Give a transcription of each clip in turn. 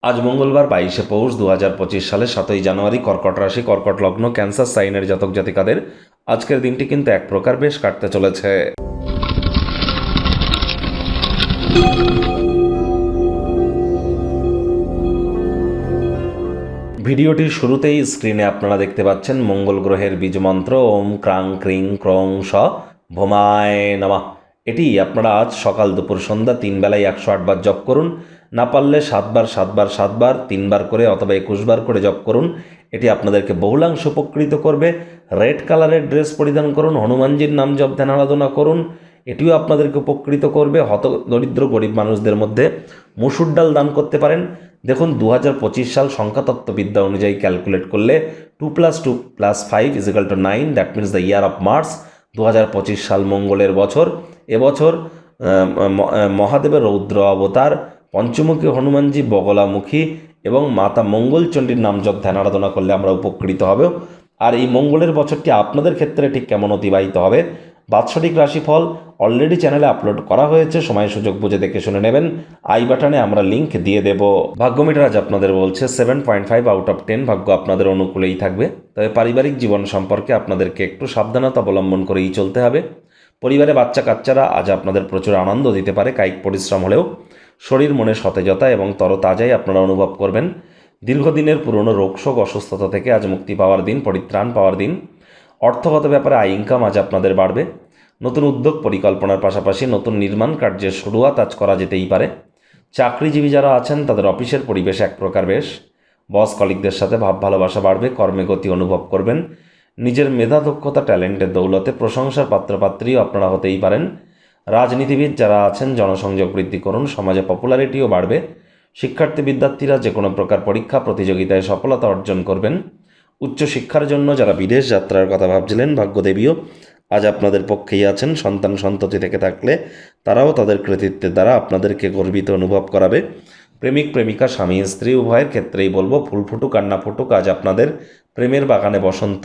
আজ মঙ্গলবার 22শে পৌষ 2025 সালের 7ই জানুয়ারি, কর্কট রাশি, কর্কট লগ্ন, ক্যান্সার সাইনের জাতক জাতিকাদের আজকের দিনটি কিন্তু এক প্রকার বেশ কাটতে চলেছে। ভিডিওটির শুরুতেই স্ক্রিনে আপনারা দেখতে পাচ্ছেন মঙ্গল গ্রহের বীজ মন্ত্র ওম ক্রাং ক্রিং ক্রং স ভোমায় নমঃ। এটি আপনারা আজ সকাল দুপুর সন্ধ্যা 3 বেলায় 108 বার জপ করুন। না পারলে 7 বার 7 বার 7 বার 3 বার করে অথবা 21 বার করে জপ করুন। এটি আপনাদেরকে বহুলাংশ উপকৃত করবে। রেড কালারের ড্রেস পরিধান করুন, হনুমানজির নাম জপ ধ্যান আরাধনা করুন, এটিও আপনাদেরকে উপকৃত করবে। হত দরিদ্র গরিব মানুষদের মধ্যে মসুর ডাল দান করতে পারেন। দেখুন 2025 সাল সংখ্যাতত্ত্ববিদ্যা অনুযায়ী ক্যালকুলেট করলে 2 + 2 + 5 = 9, that means the year of Mars. 2025 সাল মঙ্গলের বছর। এবছর মহাদেবের রৌদ্র অবতার, পঞ্চমুখী হনুমানজি, বগলামুখী এবং মাতা মঙ্গলচণ্ডীর নাম জপ ধ্যান আরাধনা করলে আমরা উপকৃত হব। আর এই মঙ্গলের বছরটি আপনাদের ক্ষেত্রে ঠিক কেমন অতিবাহিত হবে, বাৎসরিক রাশিফল অলরেডি চ্যানেলে আপলোড করা হয়েছে, সময় সুযোগ বুঝে দেখে শুনে নেবেন। আই বাটনে আমরা লিঙ্ক দিয়ে দেব। ভাগ্যমিটার আজ আপনাদের বলছে 7.5 আউট অফ 10, ভাগ্য আপনাদের অনুকূলেই থাকবে। তবে পারিবারিক জীবন সম্পর্কে আপনাদেরকে একটু সাবধানতা অবলম্বন করেই চলতে হবে। পরিবারে বাচ্চা কাচ্চারা আজ আপনাদের প্রচুর আনন্দ দিতে পারে। কায়িক পরিশ্রম হলেও শরীর মনে সতেজতা এবং তরতাজাই আপনারা অনুভব করবেন। দীর্ঘদিনের পুরনো রোগশোক অসুস্থতা থেকে আজ মুক্তি পাওয়ার দিন, পরিত্রাণ পাওয়ার দিন। অর্থগত ব্যাপারে আয় ইনকাম আজ আপনাদের বাড়বে। নতুন উদ্যোগ পরিকল্পনার পাশাপাশি নতুন নির্মাণ কার্যের শুরুয়াত আজ করা যেতেই পারে। চাকরিজীবী যারা আছেন তাদের অফিসের পরিবেশ এক প্রকার বেশ। বস কলিগদের সাথে ভাব ভালোবাসা বাড়বে, কর্মে গতি অনুভব করবেন। নিজের মেধা দক্ষতা ট্যালেন্টের দৌলতে প্রশংসার পাত্রপাত্রীও আপনারা হতেই পারেন। রাজনীতিবিদ যারা আছেন জনসংযোগ বৃদ্ধি করুন, সমাজে পপুলারিটিও বাড়বে। শিক্ষার্থী বিদ্যার্থীরা যে কোনো প্রকার পরীক্ষা প্রতিযোগিতায় সফলতা অর্জন করবেন। উচ্চশিক্ষার জন্য যারা বিদেশ যাত্রার কথা ভাবছিলেন, ভাগ্যদেবীও আজ আপনাদের পক্ষেই আছেন। সন্তান সন্ততি থেকে থাকলে তারাও তাদের কৃতিত্বের দ্বারা আপনাদেরকে গর্বিত অনুভব করাবে। প্রেমিক প্রেমিকা স্বামী স্ত্রী উভয়ের ক্ষেত্রেই বলবো, ফুল ফুটুক আর না ফুটুক, আজ আপনাদের প্রেমের বাগানে বসন্ত।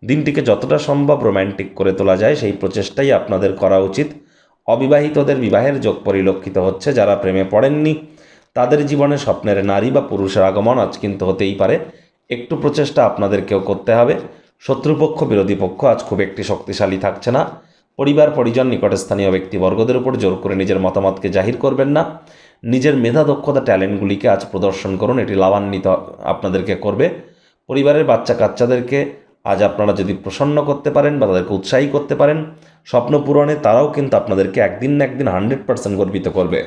দিনটিকে যতটা সম্ভব রোম্যান্টিক করে তোলা যায় সেই প্রচেষ্টাই আপনাদের করা উচিত। অবিবাহিতদের বিবাহের যোগ পরিলক্ষিত হচ্ছে। যারা প্রেমে পড়েননি তাদের জীবনে স্বপ্নের নারী বা পুরুষের আগমন আজ কিন্তু হতেই পারে। একটু প্রচেষ্টা আপনাদেরকেও করতে হবে। শত্রুপক্ষ বিরোধী পক্ষ আজ খুব একটি শক্তিশালী থাকছে না। পরিবার পরিজন নিকটস্থানীয় ব্যক্তিবর্গদের উপর জোর করে নিজের মতামতকে জাহির করবেন না। নিজের মেধা দক্ষতা ট্যালেন্টগুলিকে আজ প্রদর্শন করুন, এটি লাভান্বিত আপনাদেরকে করবে। পরিবারের বাচ্চা কাচ্চাদেরকে আজ আপনারা যদি প্রসন্ন করতে পারেন বা তাদেরকে উৎসাহী করতে পারেন, স্বপ্ন পূরণে তারাও কিন্তু আপনাদেরকে একদিন না একদিন 100% গর্বিত করবে।